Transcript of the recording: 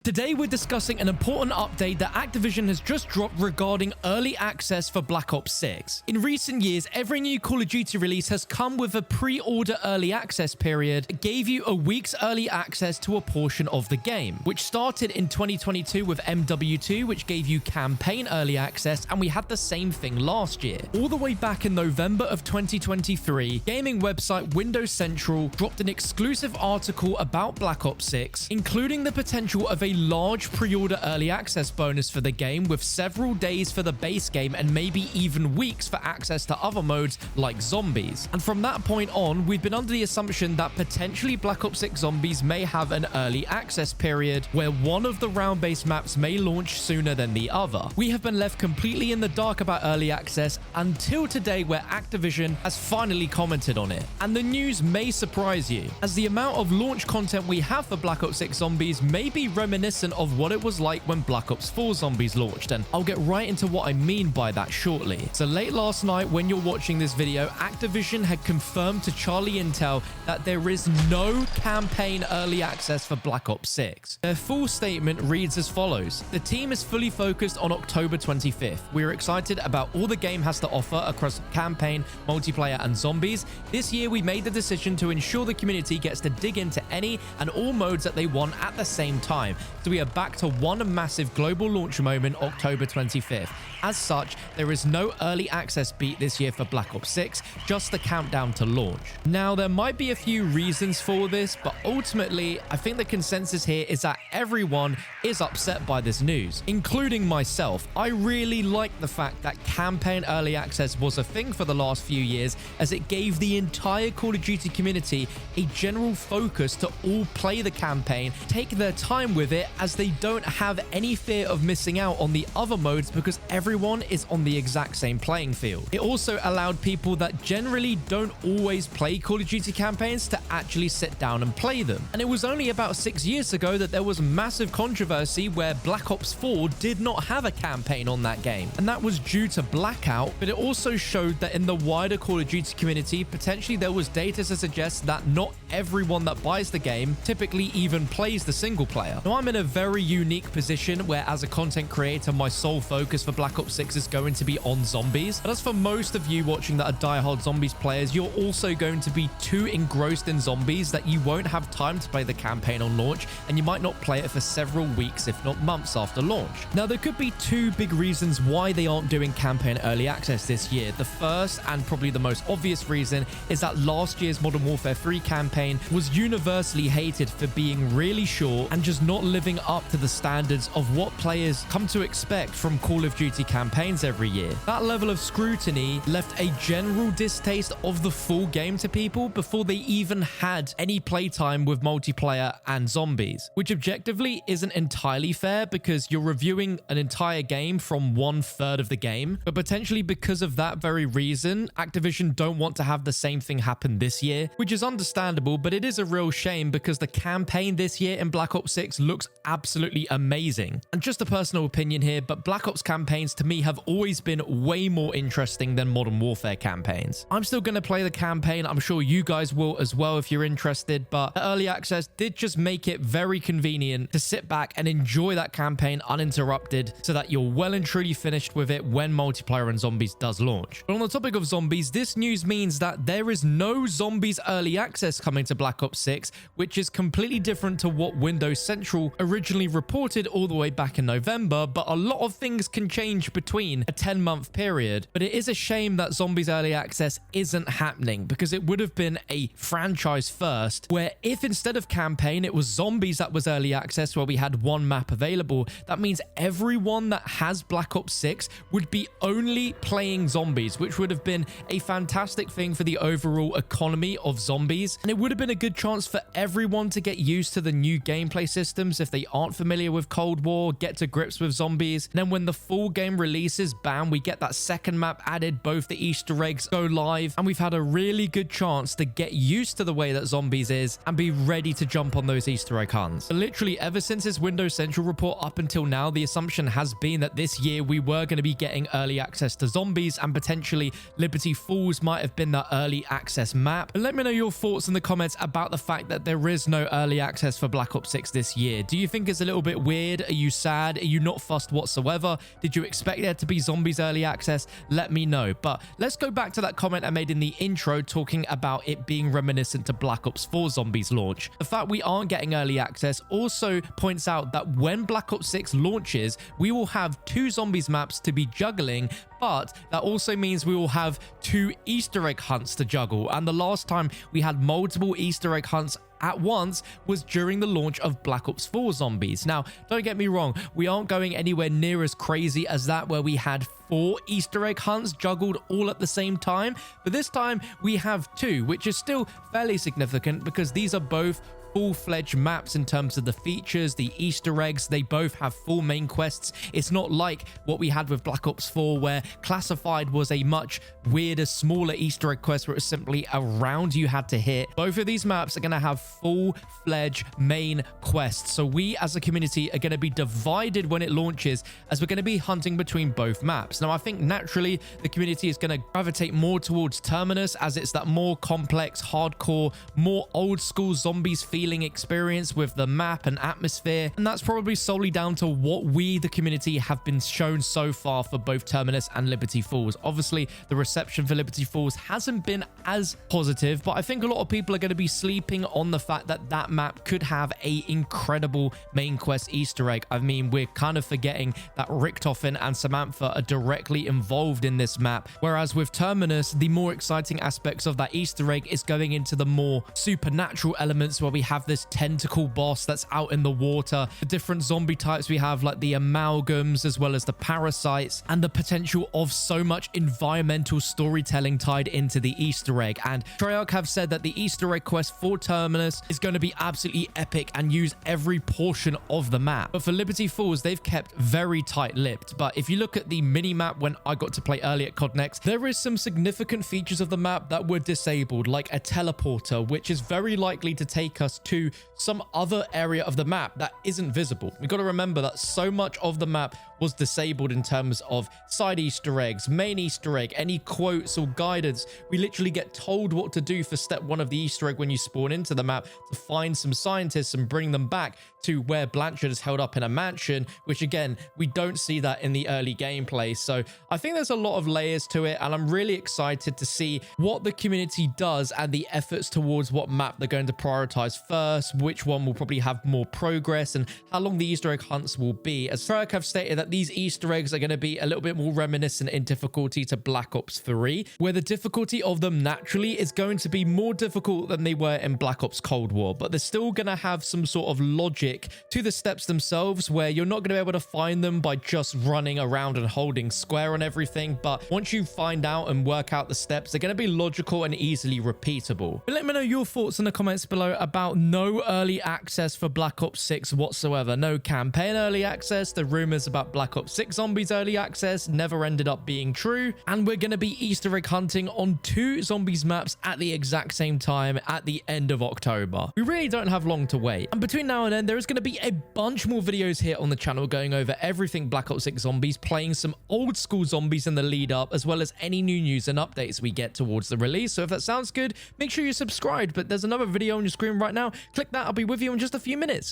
Today we're discussing an important update that Activision has just dropped regarding early access for Black Ops 6. In recent years, every new Call of Duty release has come with a pre-order early access period that gave you a week's early access to a portion of the game, which started in 2022 with MWII, which gave you campaign early access, and we had the same thing last year. All the way back in November of 2023, gaming website Windows Central dropped an exclusive article about Black Ops 6, including the potential of a large pre-order early access bonus for the game, with several days for the base game and maybe even weeks for access to other modes like zombies. And from that point on, we've been under the assumption that potentially Black Ops 6 Zombies may have an early access period where one of the round-based maps may launch sooner than the other. We have been left completely in the dark about early access until today, where Activision has finally commented on it. And the news may surprise you, as the amount of launch content we have for Black Ops 6 Zombies may be reminiscent of what it was like when Black Ops 4 Zombies launched, and I'll get right into what I mean by that shortly. So late last night when you're watching this video, Activision had confirmed to CharlieIntel that there is no campaign early access for Black Ops 6. Their full statement reads as follows: "The team is fully focused on October 25th. We are excited about all the game has to offer across campaign, multiplayer, and zombies. This year we made the decision to ensure the community gets to dig into any and all modes that they want at the same time. So we are back to one massive global launch moment, October 25th. As such, there is no early access beat this year for Black Ops 6, just the countdown to launch." Now, there might be a few reasons for this, but ultimately, I think the consensus here is that everyone is upset by this news, including myself. I really like the fact that campaign early access was a thing for the last few years, as it gave the entire Call of Duty community a general focus to all play the campaign, take their time with it, as they don't have any fear of missing out on the other modes because everyone is on the exact same playing field. It also allowed people that generally don't always play Call of Duty campaigns to actually sit down and play them. And it was only about 6 years ago that there was massive controversy where Black Ops 4 did not have a campaign on that game, and that was due to blackout. But it also showed that in the wider Call of Duty community, potentially there was data to suggest that not everyone that buys the game typically even plays the single player. Now, I'm in a very unique position where, as a content creator, my sole focus for Black Ops 6 is going to be on zombies. But as for most of you watching that are diehard zombies players, you're also going to be too engrossed in zombies that you won't have time to play the campaign on launch, and you might not play it for several weeks, if not months after launch. Now, there could be two big reasons why they aren't doing campaign early access this year. The first, and probably the most obvious reason, is that last year's Modern Warfare 3 campaign was universally hated for being really short and just not living up to the standards of what players come to expect from Call of Duty campaigns every year. That level of scrutiny left a general distaste of the full game to people before they even had any playtime with multiplayer and zombies, which objectively isn't entirely fair because you're reviewing an entire game from 1/3 of the game. But potentially because of that very reason, Activision don't want to have the same thing happen this year, which is understandable, but it is a real shame because the campaign this year in Black Ops 6 looks absolutely amazing. And just a personal opinion here, but Black Ops campaigns to me have always been way more interesting than Modern Warfare campaigns. I'm still going to play the campaign. I'm sure you guys will as well if you're interested, but early access did just make it very convenient to sit back and enjoy that campaign uninterrupted so that you're well and truly finished with it when multiplayer and zombies does launch. But on the topic of zombies, this news means that there is no zombies early access coming to Black Ops 6, which is completely different to what Windows Central originally reported all the way back in November, but a lot of things can change between a 10-month period. But it is a shame that zombies early access isn't happening, because it would have been a franchise first, where if instead of campaign it was zombies that was early access where we had one map available, that means everyone that has Black Ops 6 would be only playing zombies, which would have been a fantastic thing for the overall economy of zombies, and it would have been a good chance for everyone to get used to the new gameplay systems if they aren't familiar with Cold War, get to grips with zombies. And then when the full game releases, bam, we get that second map added, both the Easter eggs go live, and we've had a really good chance to get used to the way that zombies is and be ready to jump on those Easter egg hunts. But literally ever since this Windows Central report up until now, the assumption has been that this year we were going to be getting early access to zombies, and potentially Liberty Falls might have been the early access map. But let me know your thoughts in the comments about the fact that there is no early access for Black Ops 6 this year. Do you think it's a little bit weird? Are you sad? Are you not fussed whatsoever? Did you expect there to be zombies early access? Let me know. But let's go back to that comment I made in the intro talking about it being reminiscent to Black Ops 4 Zombies launch. The fact we aren't getting early access also points out that when Black Ops 6 launches, we will have 2 zombies maps to be juggling, but that also means we will have 2 Easter egg hunts to juggle. And the last time we had multiple Easter egg hunts at once was during the launch of Black Ops 4 Zombies. Now, don't get me wrong, we aren't going anywhere near as crazy as that where we had 4 Easter egg hunts juggled all at the same time, but this time we have 2, which is still fairly significant because these are both full-fledged maps in terms of the features, the Easter eggs. They both have full main quests. It's not like what we had with Black Ops 4 where Classified was a much weirder, smaller Easter egg quest where it was simply a round you had to hit. Both of these maps are going to have full-fledged main quests. So we as a community are going to be divided when it launches as we're going to be hunting between both maps. Now, I think naturally the community is going to gravitate more towards Terminus as it's that more complex, hardcore, more old-school zombies feeling experience with the map and atmosphere, and that's probably solely down to what we, the community, have been shown so far for both Terminus and Liberty Falls. Obviously, the reception for Liberty Falls hasn't been as positive, but I think a lot of people are going to be sleeping on the fact that that map could have a incredible main quest Easter egg. I mean, we're kind of forgetting that Richtofen and Samantha are directly involved in this map, whereas with Terminus, the more exciting aspects of that Easter egg is going into the more supernatural elements where we have this tentacle boss that's out in the water, the different zombie types we have like the amalgams as well as the parasites, and the potential of so much environmental storytelling tied into the Easter egg. And Treyarch have said that the Easter egg quest for Terminus is going to be absolutely epic and use every portion of the map. But for Liberty Falls, they've kept very tight-lipped. But if you look at the mini-map when I got to play early at COD Next, there is some significant features of the map that were disabled, like a teleporter, which is very likely to take us to some other area of the map that isn't visible. We've got to remember that so much of the map was disabled in terms of side Easter eggs, main Easter egg, any quotes or guidance. We literally get told what to do for step 1 of the Easter egg when you spawn into the map to find some scientists and bring them back to where Blanchard is held up in a mansion, which again, we don't see that in the early gameplay. So I think there's a lot of layers to it, and I'm really excited to see what the community does and the efforts towards what map they're going to prioritize first, which one will probably have more progress, and how long the Easter egg hunts will be. As Treyarch have stated that these Easter eggs are going to be a little bit more reminiscent in difficulty to Black Ops 3, where the difficulty of them naturally is going to be more difficult than they were in Black Ops Cold War, but they're still going to have some sort of logic to the steps themselves where you're not going to be able to find them by just running around and holding square on everything. But once you find out and work out the steps, they're going to be logical and easily repeatable. But let me know your thoughts in the comments below about no early access for Black Ops 6 whatsoever. No campaign early access. The rumors about Black Ops 6 Zombies early access never ended up being true. And we're going to be Easter egg hunting on 2 Zombies maps at the exact same time at the end of October. We really don't have long to wait. And between now and then, there is going to be a bunch more videos here on the channel going over everything Black Ops 6 Zombies, playing some old school zombies in the lead up, as well as any new news and updates we get towards the release. So if that sounds good, make sure you're subscribed. But there's another video on your screen right now. Click that. I'll be with you in just a few minutes.